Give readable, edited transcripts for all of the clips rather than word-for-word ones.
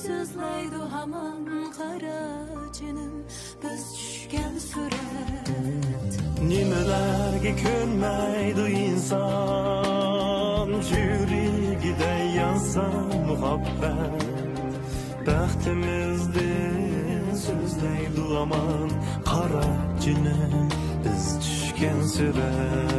sözleydi hamam kara canım biz düşken suret nimelerge könmeydi insan yüreğide yansa muhabbet Bəxtimizdi sözleydi aman kara canım biz düşken suret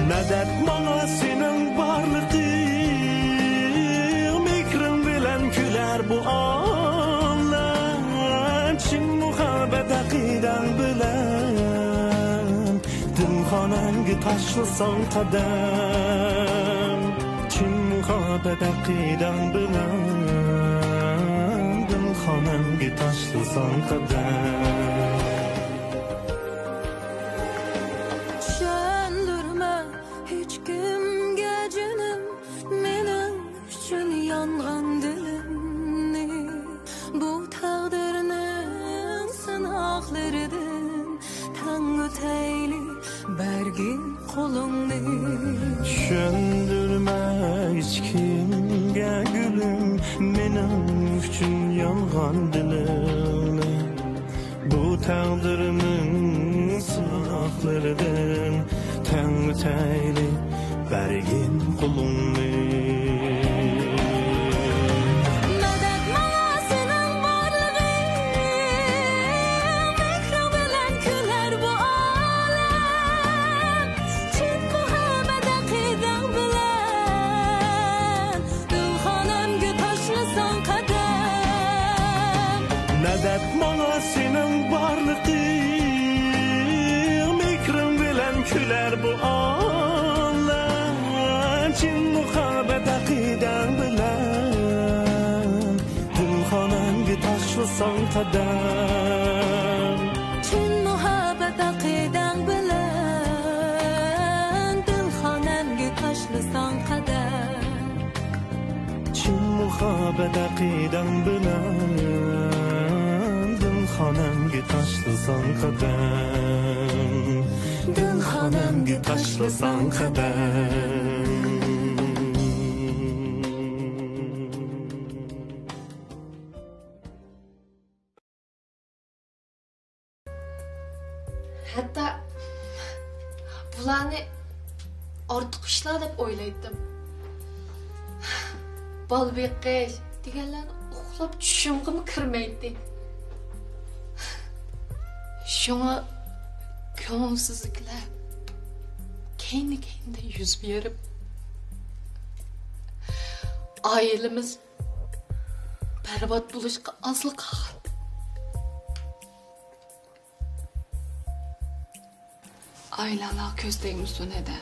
Medet bana senin varlığın Mikrin bilen küler bu ağlar Çin muhabbet akiden bilen Dümhanengi taşlısan kadem Çin muhabbet akiden bilen Dümhanengi taşlısan kadem Söndürme hiç kimge gülüm Benim üçün yanğan dilim Bu tağdırının sınaqlarıdın Təngü təyli bergin kulumni Medet bana senin varlığın Mikrin bilen küler bu ağlar Çin muhabbet akiden bilen Dümhanengi taşlısan kadem Çin muhabbet akiden bilen Dümhanengi taşlısan kadem Çin muhabbet akiden bilen Dilxonamga tashlasan qadam Dilxonamga tashlasan qadam Hatta bularni ortiq ishlar deb o'ylaydim. Bol beqish deganlarni uxlab tushimga kirmaydi. Şuna ko'ngilsizliklar keyin-keyinda yuz berib oilamiz barbod bo'lishga ozliq qoldi. Aileler ko'zdagimiz tunada.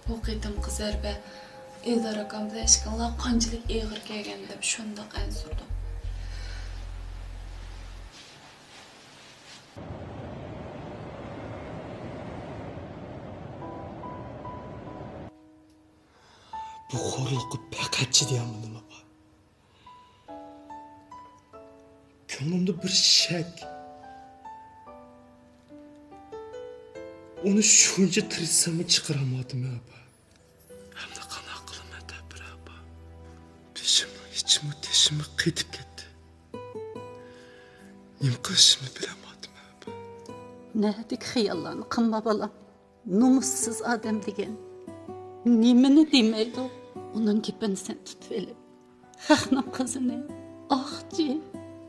Bu qitimqi zarba Eldor akamda ishqillar qanchalik ig'ir kelgan deb shundoq ansurdim. Bu xo'rliqqa faqatchi deyapman nima bor? Ko'nglimda bir shak. Uni shuncha tiritsam chiqarolmadim apa. Hamda qanaqa qilaman tabir apa. Teshimni qaytib ketdi. Nima qilishimni bilamadim apa. Nedik xiyollarni qilma bolam. Numussiz odam degan. Nimani demaydi? Onun gapini sen tutib elib. Haqning qizini oqchi,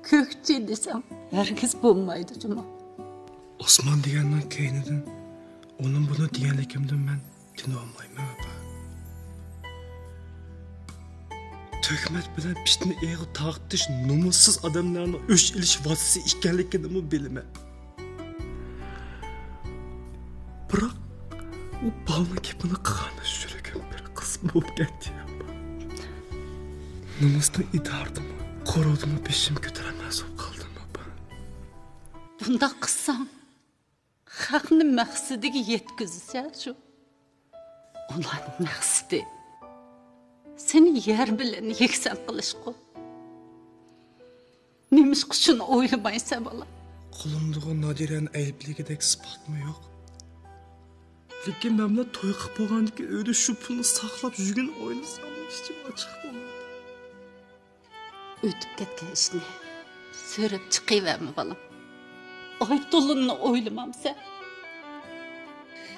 ko'kchi desam, hargiz bo'lmaydi juma. Osmon degandan keyinidan onun bunu deganligimdan men tina olmayman apa. Tökmet bilan pishni eg'i taqtish numussiz odamlarni o'ch ilish vositasi ekanligini bilaman. Biroq u balni gapini qilgani shuragim bir qism bo'lib ketdi. Numusdan idardim, qo'rodim peshim ko'taramas qoldim apa. Bunda qilsam haqni maqsadiga yetkazsa shu. Ularning maqsadi seni yer bilan yeksan qilishqu. Nimishqa shuni o'ylamaysan bola? Qo'limdagi Nodiranın aybligidek isbotmi yo'q. Lekin men bilan to'y qilib bo'lgandan keyin uyda shu pulni saqlab yurgan o'ylasam, ichim ochiq bo'lmadi. O'tib ketgan ishni so'rab chiqaverma bolam. Aytulunni o'ylamamsa.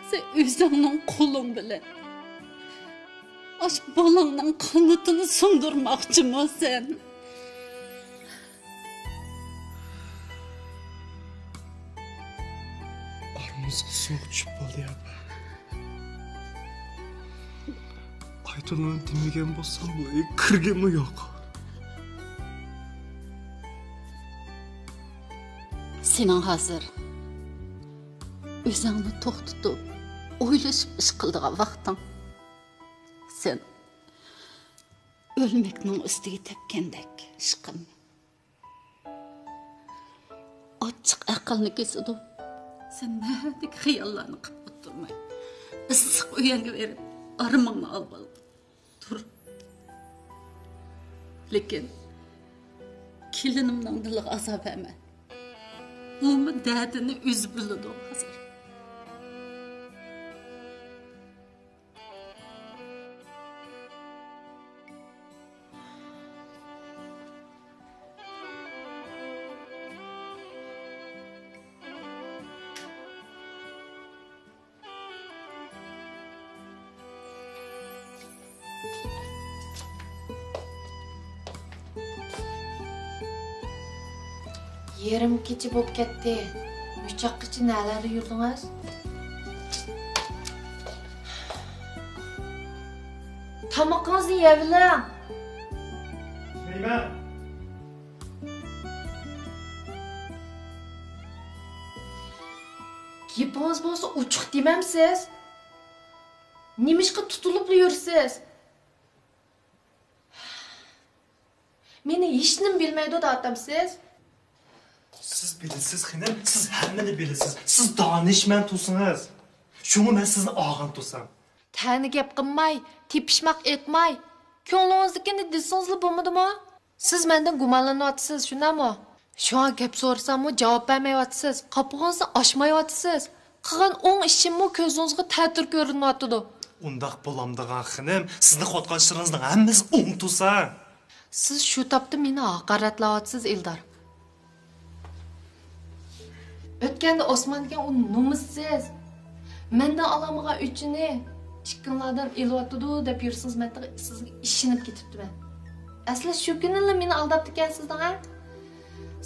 Sen o'zingning qo'ling bilan aş balangning qanotini sindirmoqchimisan? Aramızga soğuk tushib qolyapti. Aytulani demagan bo'lsam, bu uy kirgimi yo'q. Sening hozir o'zingni to'xtatib, o'ylashib ish qildigan vaqting. Sen ölmekning ustiga tepkandek ish qilma. Ochiq aqlni kesidi. Sen nahotlik xiyollarni qilib o'tirmay. Issiq uyanga berib, armonini olib ol. Tur. Lekin kelinimning diliga azob emas. Umi dardini o'zi biladi hozir. Yerim kechi bo'lib ketdi. Uchoqqichi nalarda yurdingiz? Tomoqingizni yeyavering. Nima? Gapingiz bo'lsa uchuq demamsiz? Nimishqa tutilib yursiz? Meni hech nim bilmaydi deyapsiz? Siz bilasiz, xinem, siz hammani bilasiz. Siz donishmand tusingiz. Shuni men sizni og'in tusam. Tani gap qilmay, tepishmoq etmay, ko'nglingizdagini desingizlar bo'lmadimi? Siz mendan gumonlanyapsiz, shundami? Shu gap so'rasam-mu javob bermayapsiz. Qopig'ingizni ochmayapsiz. Qilgan o'ng ishimmi ko'zingizga ta'tir ko'rinyapti. Undaq bo'lamdigan xinem, sizni qotgan shiringizni hammamiz o'ng tusa. Siz shu topda meni haqoratlayapsiz, Eldor. O'tganda Osmonga u nomussiz. Mendan olamagan uchini chiqqanlardan elyotdi deb yursiz, men sizga ishinib ketibdiman. Asli shu kunlar meni aldab ekansiz-da.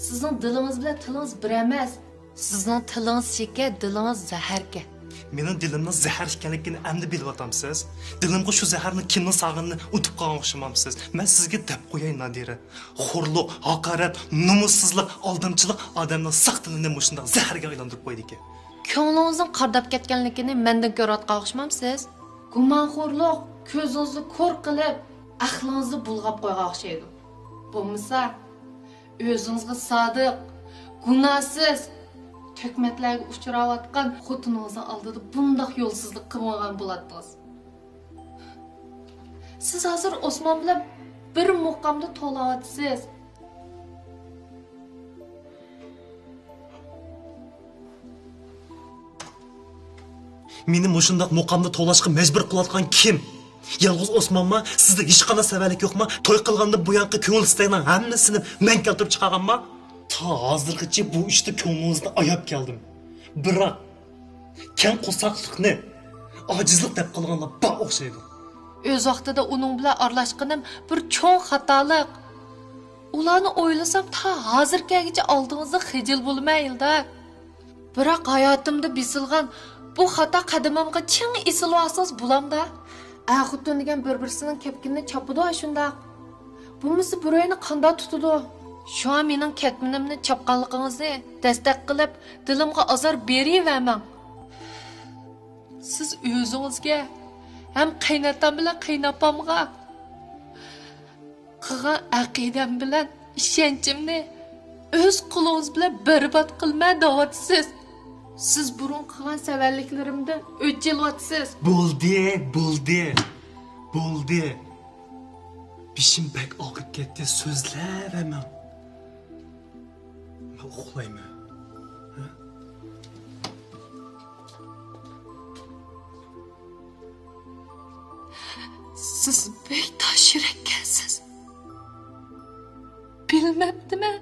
Sizning dilingiz bilan tilingiz bir emas. Sizning tilingiz shekar, dilingiz zaharga. Mening dilimning zahar ekanligini endi bilyapsiz. Dilimga shu zaharni kimning sog'inini unutib qolgan o'xshamamsiz. Men sizga deb qo'yay Nadira. Xo'rliq, haqorat, nomussizlik, aldamchilik odamning saq tilini mushunday zaharga aylantirib qo'ydi ekan. Ko'nglingizning qardab ketganligini mendan ko'rayotgan o'xshamamsiz? Gumonxo'rlik ko'zingizni ko'r qilib, aqlingizni bulg'ab qo'ygan o'xshaydi. Bo'lmasa, o'zingizga sodiq, gunohsiz tökmetlerge uçuravatkan xotiningizning oldida bundoq yo'lsizlik qilmagan bo'lardingiz. Siz hozir Osmon bilan bir muqamda to'layapsiz. Meni mushundaq muqamda to'lashga majbur qilayotgan kim? Yalnız Osmonmi? Sizda hech qanday savallik yo'qmi? To'y qilganda bu yoqqa ko'ngil istaydigan hammasini men keltirib chiqarganmi? Ta hozirgacha bu ishda ko'nglingizni ayab keldim. Biroq keng qo'saqlikni ojizlik deb qilganlar bor o'xshaydi. O'z vaqtida uning bilan aralashganim bir cho'ng xatolik. Ularni o'ylasam ta hozirgacha oldingizda xijil bo'lmayildi. Biroq hayotimda bisilgan bu xato qadamimga ching esilyapsiz bulamda. Xotin degan bir-birisining kepkinini chopidi shundoq. Bumisi biroyni qanday tutadi? Şu an mening ketminimni chopqanligingizni dastak qilib, dilimga azor beravermang. Siz o'zingizga ham qaynatam bilan qaynapamga qilgan aqidam bilan ishonchimni o'z qo'lingiz bilan barbod qilma deyapsiz. Siz burun qilgan savalliklarimdan o'chilyapsiz. Bo'ldi. Bishim pek og'rib ketdi, so'zlayman. Men uxlayman. Siz bek tosh yurakkansiz. Bilmabdimi?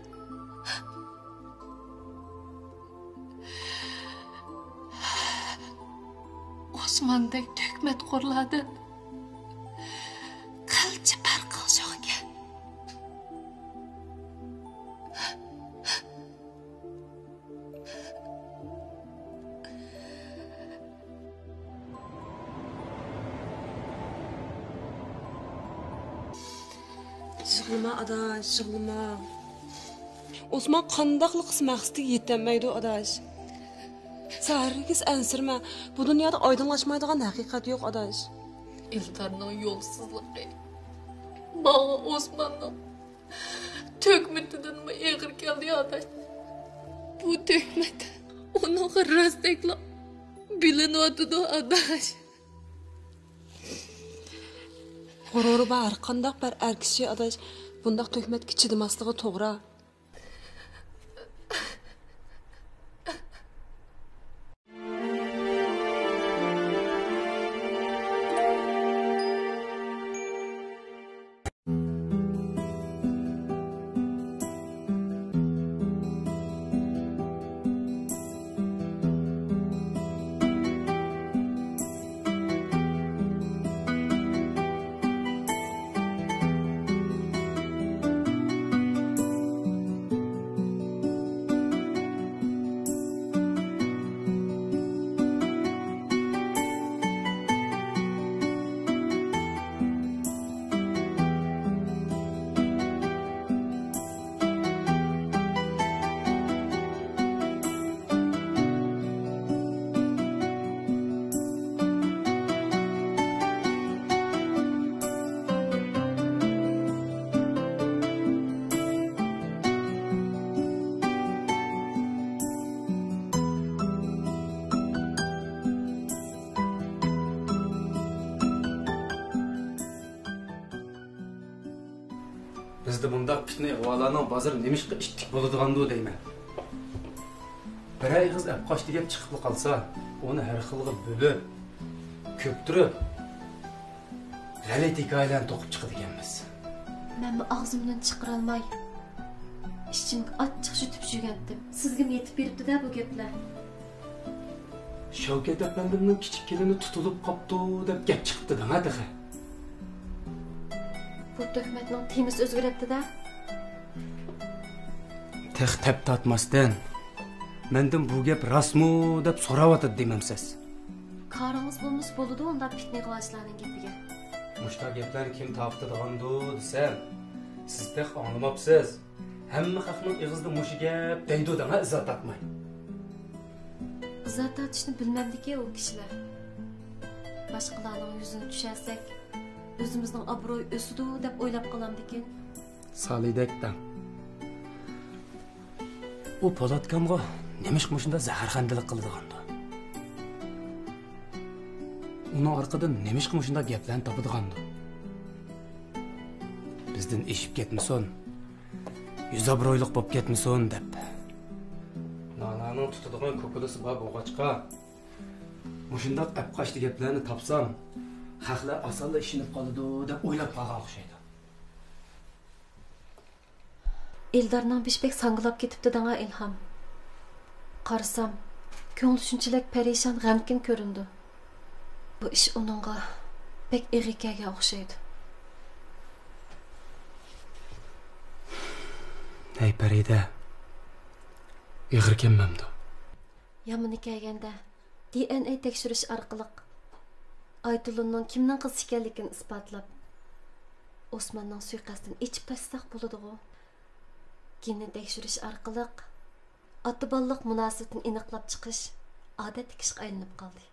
Osmondek to'kmat qo'rladi. Qilchi parqilshoqga. Yig'lama adaş, yig'lama. Osman qandaqlı qismaqsizlik yetenmeydi adaş. Səhərgiz ənsirmə. Bu dünyada aydınlaşmaydigan haqiqat yo'q adaş. İldarning yo'lsizligi. Bana Osman'ın tökmetinden mi ağır geldi adaş? Bu tökmet onun rastekla biliniyordu adaş. G'ururi bar, qandaq bir erkishi adaş. Bundaq tökmetki chidimasligi to'g'ri. Bizde bunda fitne oğlanın bazır nemişki iştik boluduğandı deymen. Bir ay kız epkaç deyip çıkıp kalsa, onu her xilga bölüp, köptürüp, g'alat hikoyalarni to'qib chiqadi ekanmiz. Men bu og'zimdan chiqarolmay, ichimga achchiq shutib jugandim. Sizga yetib beribdi-da bu gaplar. Shavkat apandimning kichik kelini tutulib qopdi deb gap chiqibdi ha dahi. Bu töhmetning temiz o'zgaribdi-da. Tex tap tatmasdan mendan bu gap rasmu deb so'rayotdi demamsiz. Qaringiz bo'lmas bo'ladi unda fitna qilishlarning gapiga. Mushta gaplarni kim toptirgandi desam, siz tex anglamabsiz. Hamma xalqning og'zida mush gap deydi dema izzat tatmay. Izzat tatishni bilmamdiki u kishilar. Boshqalarning yuzini tushirsak, o'zimizning obro'y o'sidi deb o'ylab qolamdikin. Solidakdan. U Polatkamga nemish mushunda zaharxandalik qildigandi. Uni orqadan nemish mushunda gaplarni topdigandi. Bizdan eshib ketmasin, yuz obro'yliq bo'lib ketmasin deb. Nananing tutadigan ko'pilisi bor bo'g'achqa. Mushundaq apqashli gaplarni topsam, xalqlar osonla ishinib qoladi deb o'ylab qolgan o'xshaydi. Eldarning bishbek sangilab ketibdi danga ilhom. Qarasam, ko'ngli shunchalik parishon, g'amkin ko'rindi. Bu ish uningga pek eg'ikaga o'xshaydi. Ey Parida, eg'irkanmamdi. Yamini kelganda DNA tekshirish orqali Aytulunning kimning qizi ekanligini isbotlab, Osmonning suiqasdini ichib tasdiq bo'ladi-ku. Geni tekshirish orqali ota-bolalik munosabatini aniqlab chiqish odatga ishga aylanib qoldi.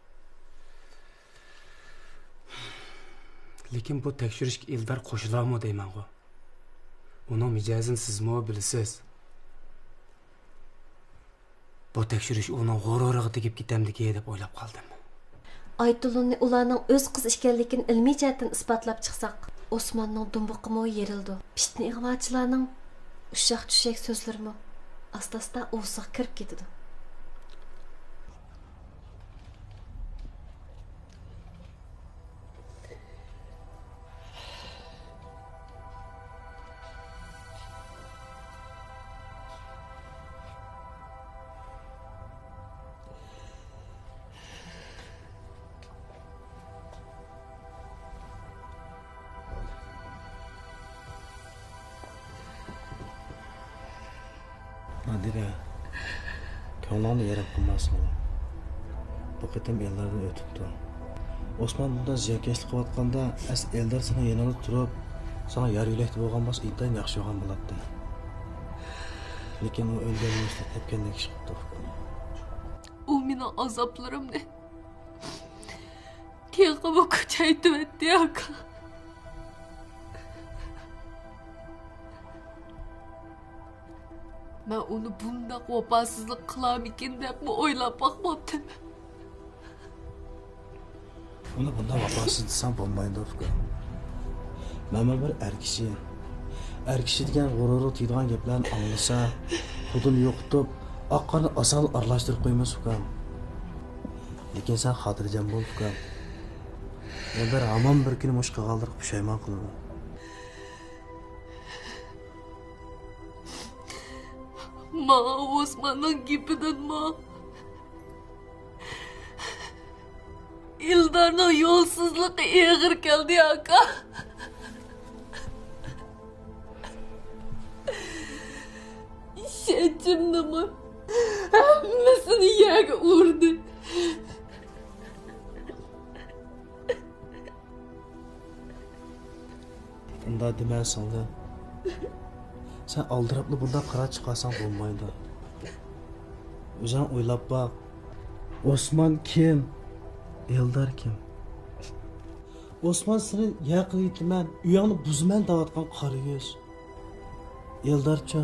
Lekin bu tekshirishga Eldar qo'shilarmi deyman-ku. Uning mijozini sizmi bilasiz? bu tekshirish uning g'ururiga tegib ketamdiki deb o'ylab qoldim. Aytulunni ularning o'z qiz ekanligini ilmiy jihatdan isbotlab chiqsak, Osmonning dumbuqimi yerildi. Pitni ig'vochilarning ushaq tushak so'zlarimi asta-asta o'siq kirib ketdi. Nadira, ko'nglingni yarim qilmasin. Bu qitim ellardan o'tibdi. Osmon bundan ziyokashlik qilayotganda, as Eldar sana yanilib turib, sana yar yo'lakda bo'lgan bo'lsa, intayin yaxshi bo'lgan bo'lardi. Lekin u o'lganini eslab tepgandek ish qildi. U meni azoblarimni keyin kuchaytirib o'tdi aka. Men uni bundoq vafosizlik qilarmikin deb o'ylab boqmabdim. Uni bundan vafosiz desam bo'lmaydi uka. Mana bir er kishi degan g'ururi tiydigan gaplarni anglasa, xudini yo'qitib, oqqani asal aralashtirib qo'ymas uka. Lekin sen xotirjam bo'l uka. Endi hamon bir kun mushqa qoldirib pushaymon qiladi. Ma Osman'ın gibidir ma. İldar'ın yolsuzluğu ağır geldi aka. İşecimdi mi? Hemmisini yere vurdu. Unda deməsən də. Sen aldırıplı burada qara çıkarsan olmaydı. Özün oylap bak. Osman kim? Eldar kim? Osman seni yaqin yetimen, uyanı buzmen dağıtkan qarı yüz. Eldarça,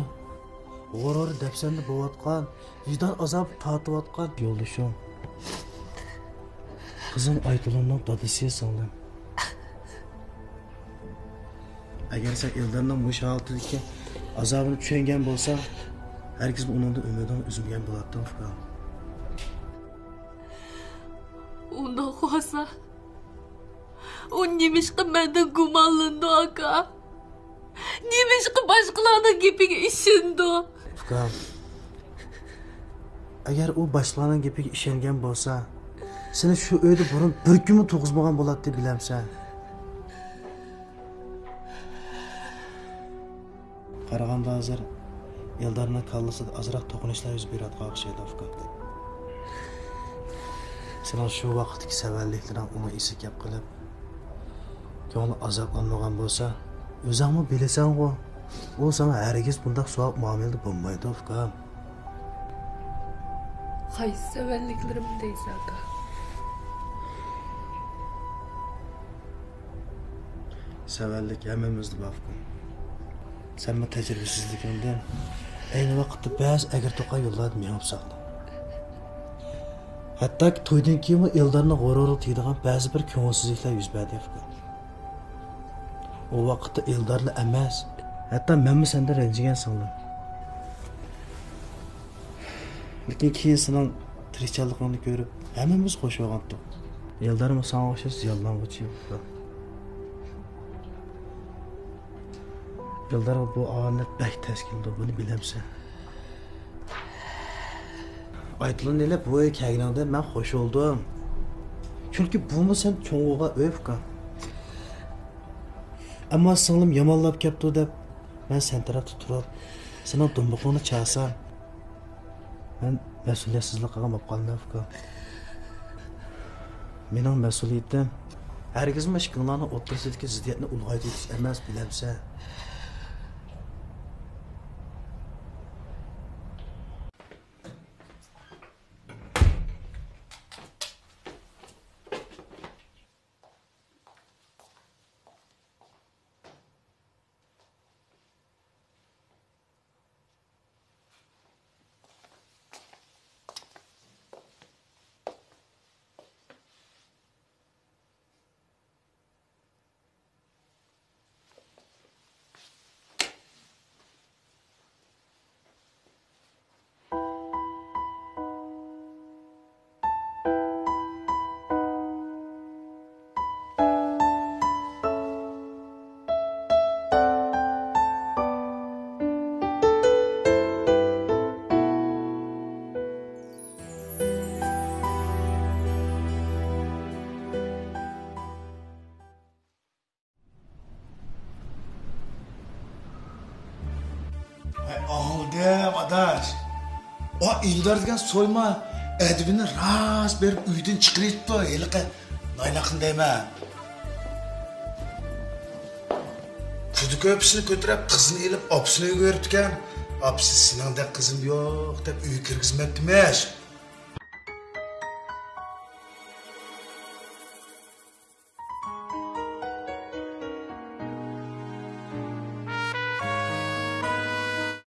g'urur depsende boğatkan, vicdan azap tatıvatkan yoldaşım. Kızım Aytulundan dadisiye sandım. Eğer sen Eldar'dan bu şahaltıdaki azabını düşengen bolsa, herkes onun da ümidini üzülgen bulattı Fıkan. Ondan olsa, o nimişki menden gumanlandı aka. Nimişki başkalarının gibiga işindi. Fıkan, eğer o başkalarının gibiga işengen bolsa, seni şu öyde burun bir gün mü toğuzmagan bulattı bilemsen. Qaraganda hazır Eldarning kallasida azroq to'qinishlar yuz beradigan o'xshaydi Fıkan. Sen şu vaqtdagi savalliklardan uni esi gap qilib, ko'ngli azoblanmagan bo'lsa, o'zingmi bilasan-ku, u sana hargiz bundoq savob muomalada bo'lmaydi Fıkan. Qaysi savalliklarim deysan aka? Savallik hammamizda bor Fıkan. Sen mi tecrübesizliğinden aynı vakitte bazı eğer toqay yollardı meyap sağlı. Hatta ki toydan keyin Eldarning g'ururi tiydigan bazı bir ko'ngilsizliklar yuz berdi Fıkan. O vakitte Eldarla emas, hatta menmi sende ranjigan sandım. Lekin keyin sening tirikchiligingni ko'rib, hammamiz qo'shib olgandik. Eldarmi sana o'xshash yollanguchi Fıkan. Eldar bu anet bək təskildi, bunu biləmsən. Aytılın elə bu kəginəndə mən xoş oldum. Çünki bunu sən çoğuğa öfqa. Amma sınılım yamanlap kəpdi deyib, mən sən tərəfdə turub, sənin dumbuqluğunu çağırsam, mən məsuliyyətsizlik qağam qalmam öfqa. Mənim məsuliyyətim, hərgiz məşqinlərini otursidiki ziddiyətini ulğaydıqız əməz biləmsən. aldım adaş. O İldar degan soyma edibini rast berip uydan chiqiribdi. Heliqi naylaqin deyman. Pudu köpüsünü götürüp kızını elip opsini uyga veriptiken. Opsi seningdek kızım yo'q deb uy kirgizmabdimash.